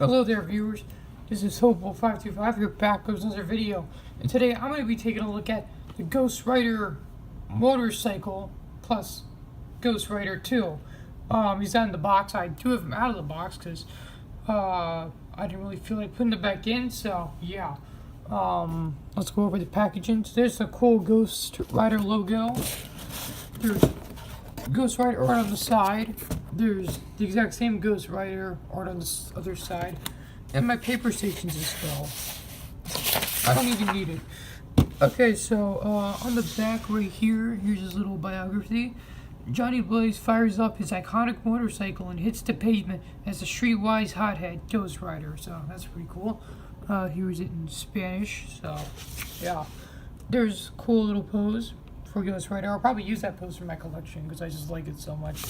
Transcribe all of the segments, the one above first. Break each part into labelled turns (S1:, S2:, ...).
S1: Hello there, viewers. This is Hopeful525 here back with another video. And today I'm going to be taking a look at the Ghost Rider motorcycle plus Ghost Rider 2. He's out in the box. I do have him out of the box because I didn't really feel like putting it back in. So yeah, let's go over the packaging. So there's the cool Ghost Rider logo. There's Ghost Rider art on the side. There's the exact same Ghost Rider art on the other side. And my paper stations as well. I don't even need it. Okay, so on the back right here, here's his little biography. Johnny Blaze fires up his iconic motorcycle and hits the pavement as a streetwise hothead Ghost Rider. So that's pretty cool. Here's it in Spanish. So yeah, there's a cool little pose for Ghost Rider. I'll probably use that pose for my collection because I just like it so much.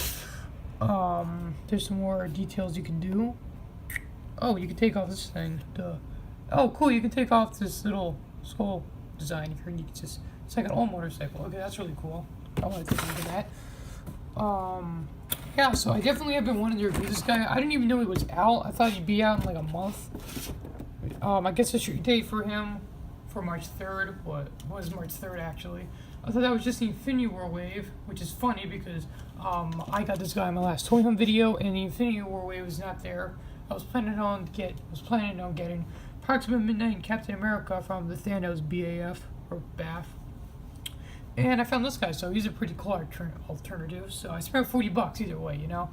S1: There's some more details you can do. Oh, you can take off this thing. Oh, cool, you can take off this little skull design here and you can just, it's like an old motorcycle. Okay, that's really cool. I want to take a look at that. Yeah, so I definitely have been wanting to review this guy. I didn't even know he was out. I thought he'd be out in like a month. I guess the shoot date for him for March 3rd. What was March 3rd actually? I thought that was just the Infinity War wave, which is funny because I got this guy in my last Toy Hunt video and the Infinity War wave was not there. I was planning on getting Proxima Midnight and Captain America from the Thanos BAF or BAF. And I found this guy, so he's a pretty cool alternative. So I spent $40 either way, you know.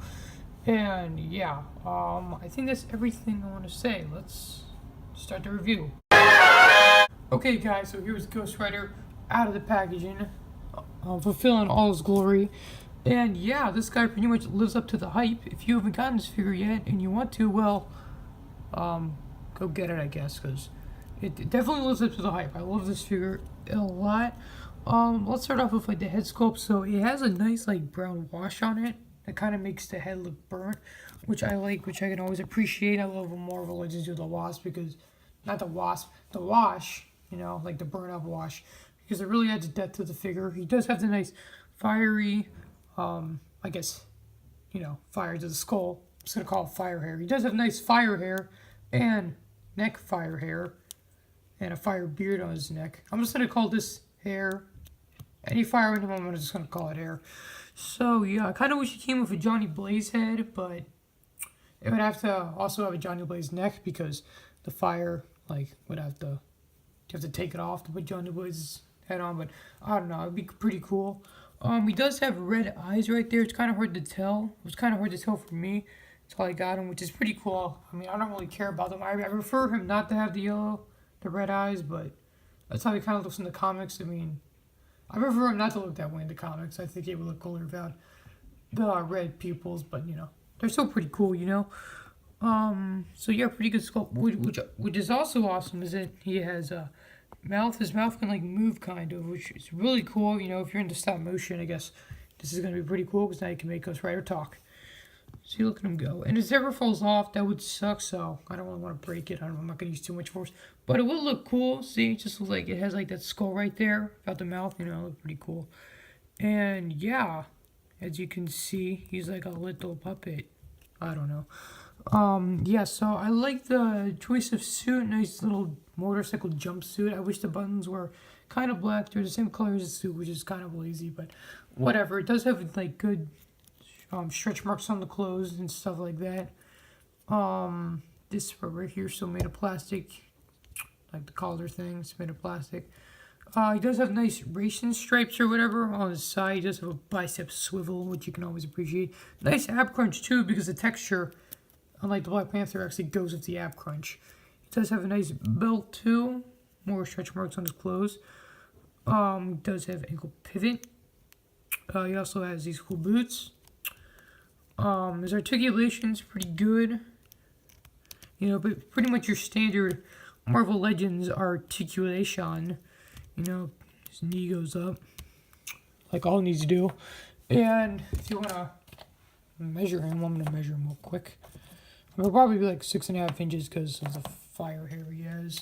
S1: And yeah, I think that's everything I want to say. Let's start the review. Okay, guys, so here's Ghost Rider out of the packaging, fulfilling all his glory. And yeah, this guy pretty much lives up to the hype. If you haven't gotten this figure yet and you want to, well, go get it, I guess, because it definitely lives up to the hype. I love this figure a lot. Let's start off with like the head sculpt. So it has a nice like brown wash on it that kind of makes the head look burnt, which I like, which I can always appreciate. I love Marvel Legends of the Wasp because, not the Wasp, the wash, you know, like the burn up wash, because it really adds depth to the figure. He does have the nice fiery, I guess, you know, fire to the skull. I'm just gonna call it fire hair. He does have nice fire hair and neck fire hair and a fire beard on his neck. I'm just gonna call this hair. Any fire in him, I'm just gonna call it hair. So yeah, I kind of wish he came with a Johnny Blaze head, but it would have to also have a Johnny Blaze neck because the fire like would have to, you have to take it off to put Johnny Blaze's head on. But I don't know, it'd be pretty cool. He does have red eyes right there. It's kind of hard to tell. It was kind of hard to tell for me until I got him, which is pretty cool. I mean, I don't really care about them. I prefer him not to have the red eyes, but that's how he kind of looks in the comics. I mean, I prefer him not to look that way in the comics. I think it would look cooler without the red pupils, but you know, they're still pretty cool, you know. So yeah, pretty good sculpt. Which is also awesome is that he has his mouth can like move kind of, which is really cool. You know, if you're into stop motion, I guess this is gonna be pretty cool because now you can make Ghost Rider talk. See, look at him go. And if it ever falls off, that would suck. So I don't really want to break it. I'm not gonna use too much force, but it will look cool. See, it just looks like it has like that skull right there without the mouth. You know, it looks pretty cool. And yeah, as you can see, he's like a little puppet. I don't know. Yeah, so I like the choice of suit. Nice little motorcycle jumpsuit. I wish the buttons were kind of black. They're the same color as the suit, which is kind of lazy, but whatever. It does have like good stretch marks on the clothes and stuff like that. This right here is still made of plastic, like the collar thing. It's made of plastic. He does have nice racing stripes or whatever on his side. He does have a bicep swivel, which you can always appreciate. Nice ab crunch too, because the texture, unlike the Black Panther, actually goes with the ab crunch. He does have a nice belt too. More stretch marks on his clothes. He does have ankle pivot. He also has these cool boots. His articulation's pretty good. You know, but pretty much your standard Marvel Legends articulation. You know, his knee goes up, like all knees do. And if you want to measure him, I'm going to measure him real quick. It'll probably be like 6.5 inches because of the fire hair he has.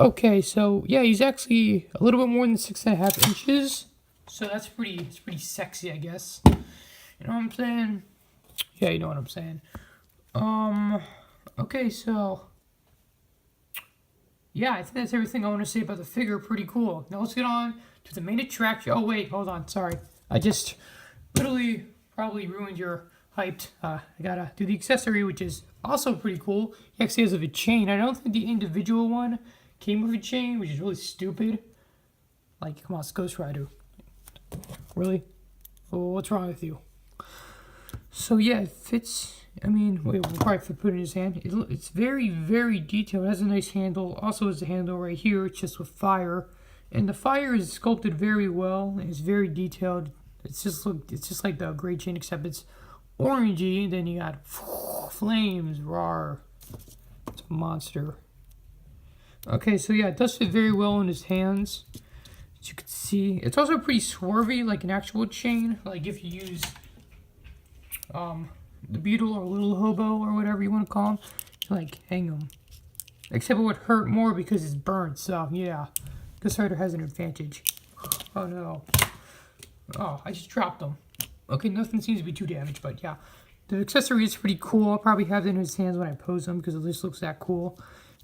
S1: Okay, so yeah, he's actually a little bit more than 6.5 inches. So that's pretty sexy, I guess. You know what I'm saying? Yeah, you know what I'm saying. Okay, so yeah, I think that's everything I want to say about the figure. Pretty cool. Now let's get on to the main attraction. Oh wait, hold on. Sorry, I just literally probably ruined your hyped. I gotta do the accessory, which is also pretty cool. He actually has a chain. I don't think the individual one came with a chain, which is really stupid. Like, come on, it's Ghost Rider. Really? Well, what's wrong with you? So yeah, it fits. I mean, wait, we'll probably put it in his hand. It's very, very detailed. It has a nice handle. Also, has a handle right here. It's just with fire, and the fire is sculpted very well. It's very detailed. It's just like the Great Chain, except it's orangey. And then you got flames, rawr. It's a monster. Okay, so yeah, it does fit very well in his hands. As you can see, it's also pretty swervy, like an actual chain. Like if you use the beetle or little hobo or whatever you want to call him, like hang him. Except it would hurt more because it's burnt. So yeah, Ghost Rider has an advantage. Oh no! Oh, I just dropped him. Okay, nothing seems to be too damaged, but yeah, the accessory is pretty cool. I'll probably have it in his hands when I pose him because it just looks that cool.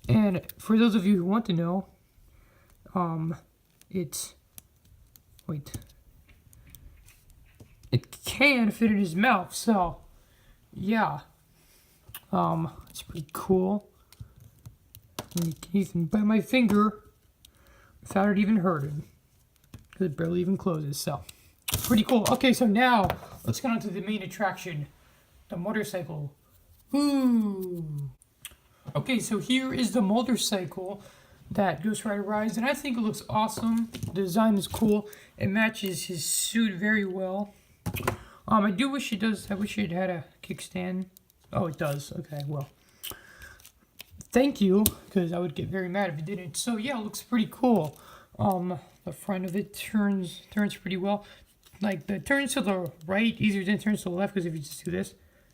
S1: And for those of you who want to know, it can fit in his mouth, so yeah, it's pretty cool. And you can even bite my finger without it even hurting, because it barely even closes, so pretty cool. Okay, so now let's get on to the main attraction, the motorcycle. Ooh. Okay, so here is the motorcycle that Ghost Rider rides, and I think it looks awesome. The design is cool. It matches his suit very well. I do wish it does. I wish it had a kickstand. Oh, it does. Okay, well, thank you, because I would get very mad if it didn't. So yeah, it looks pretty cool. The front of it turns pretty well. Like the turns to the right easier than turns to the left, because if you just do this,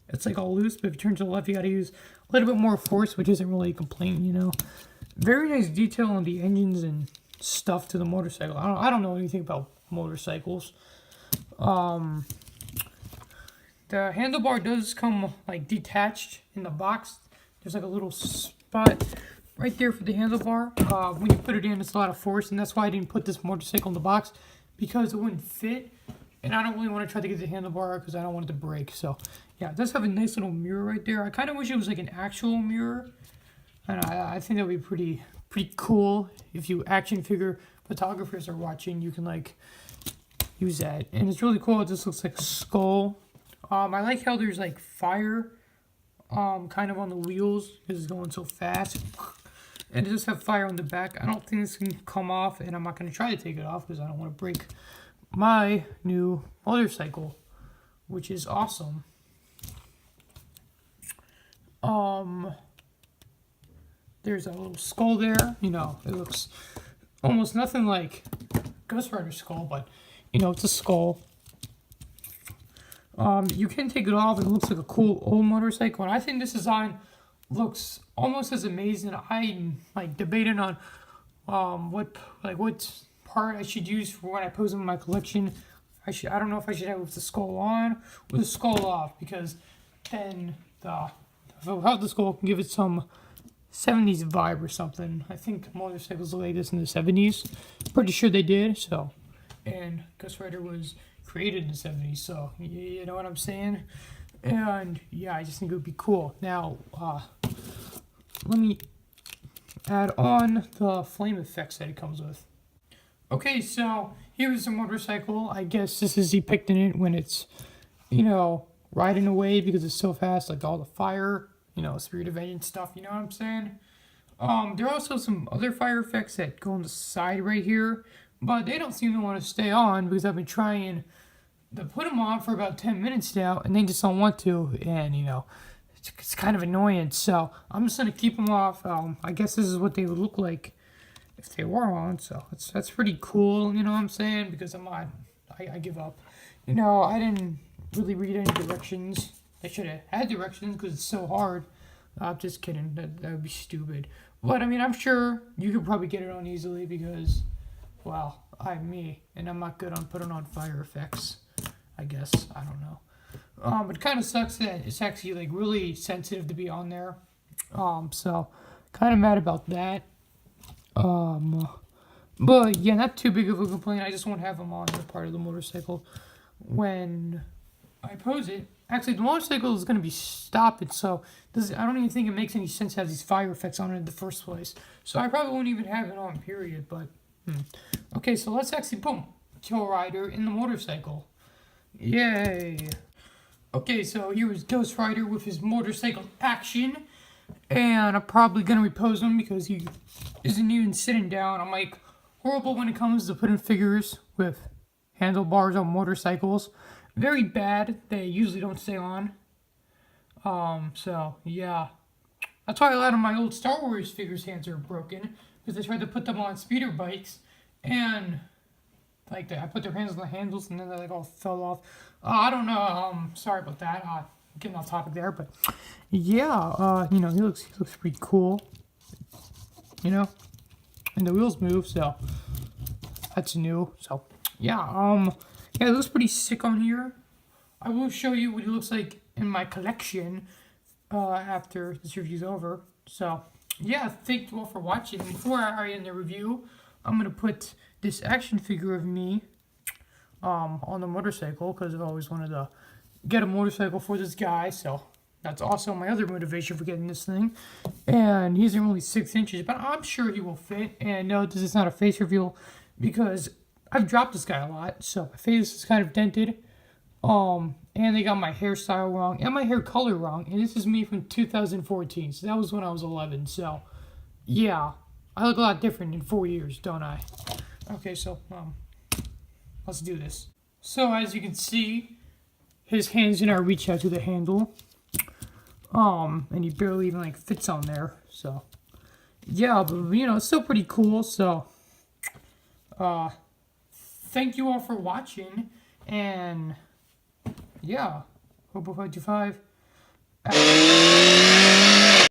S1: it's like all loose. But if you turn to the left, you got to use a little bit more force, which isn't really a complaint, you know. Very nice detail on the engines and stuff to the motorcycle. I don't know anything about motorcycles. The handlebar does come like detached in the box. There's like a little spot right there for the handlebar. When you put it in, it's a lot of force, and that's why I didn't put this motorcycle in the box, because it wouldn't fit. And I don't really want to try to get the handlebar because I don't want it to break. So yeah, it does have a nice little mirror right there. I kind of wish it was like an actual mirror. And I think that would be pretty cool if you action figure photographers are watching. You can like use that, and it's really cool. It just looks like a skull. I like how there's like fire, kind of on the wheels because it's going so fast, and it does have fire on the back. I don't think this can come off, and I'm not gonna try to take it off because I don't want to break my new motorcycle, which is awesome. There's a little skull there. You know, it looks almost nothing like Ghost Rider's skull, but you know, it's a skull. You can take it off, and it looks like a cool old motorcycle. And I think this design looks almost as amazing. I'm like debating on what part I should use for when I pose them in my collection. I don't know if I should have it with the skull on or the skull off, because then if I have the skull, can give it some 70s vibe or something. I think motorcycles look like this in the 70s. Pretty sure they did. So, and Ghost Rider was created in the 70s. So you know what I'm saying. And yeah, I just think it would be cool. Now, let me add on the flame effects that it comes with. Okay, so here's the motorcycle. I guess this is depicting it when it's, you know, riding away because it's so fast, like all the fire, you know, Spirit of Vengeance stuff, you know what I'm saying? There are also some other fire effects that go on the side right here, but they don't seem to want to stay on because I've been trying to put them on for about 10 minutes now, and they just don't want to, and, you know, it's kind of annoying, so I'm just going to keep them off. I guess this is what they would look like if they were on, so that's pretty cool, you know what I'm saying, because I give up. You know, I didn't really read any directions. I should have had directions because it's so hard. I'm just kidding. That would be stupid. But, I mean, I'm sure you could probably get it on easily because, well, I'm me, and I'm not good on putting on fire effects, I guess. I don't know. It kind of sucks that it's actually like really sensitive to be on there. So kind of mad about that. But yeah, not too big of a complaint. I just won't have them on the part of the motorcycle when I pose it. Actually, the motorcycle is going to be stopping, so I don't even think it makes any sense to have these fire effects on it in the first place. So I probably won't even have it on, period. But okay, so let's actually boom, Kill Rider in the motorcycle. Yay! Okay, so here is Ghost Rider with his motorcycle action, and I'm probably gonna repose him because he isn't even sitting down. I'm like horrible when it comes to putting figures with handlebars on motorcycles. Very bad. They usually don't stay on. So yeah, that's why a lot of my old Star Wars figures' hands are broken because I tried to put them on speeder bikes and like I put their hands on the handles and then they like all fell off. I don't know. Sorry about that. Getting off topic there, but yeah. He looks pretty cool. And the wheels move, so that's new. So yeah. Yeah, it looks pretty sick on here. I will show you what he looks like in my collection after this review's over. So, yeah, thank you all for watching. Before I end the review, I'm going to put this action figure of me on the motorcycle because I've always wanted to get a motorcycle for this guy. So, that's also my other motivation for getting this thing. And he's only 6 inches, but I'm sure he will fit. And no, this is not a face reveal because I've dropped this guy a lot, so my face is kind of dented. And they got my hairstyle wrong and my hair color wrong. And this is me from 2014, so that was when I was 11. So, yeah, I look a lot different in 4 years, don't I? Okay, so let's do this. So as you can see, his hands do not reach out to the handle. And he barely even like fits on there. So, yeah, but it's still pretty cool. So, thank you all for watching, and yeah, Hobo525.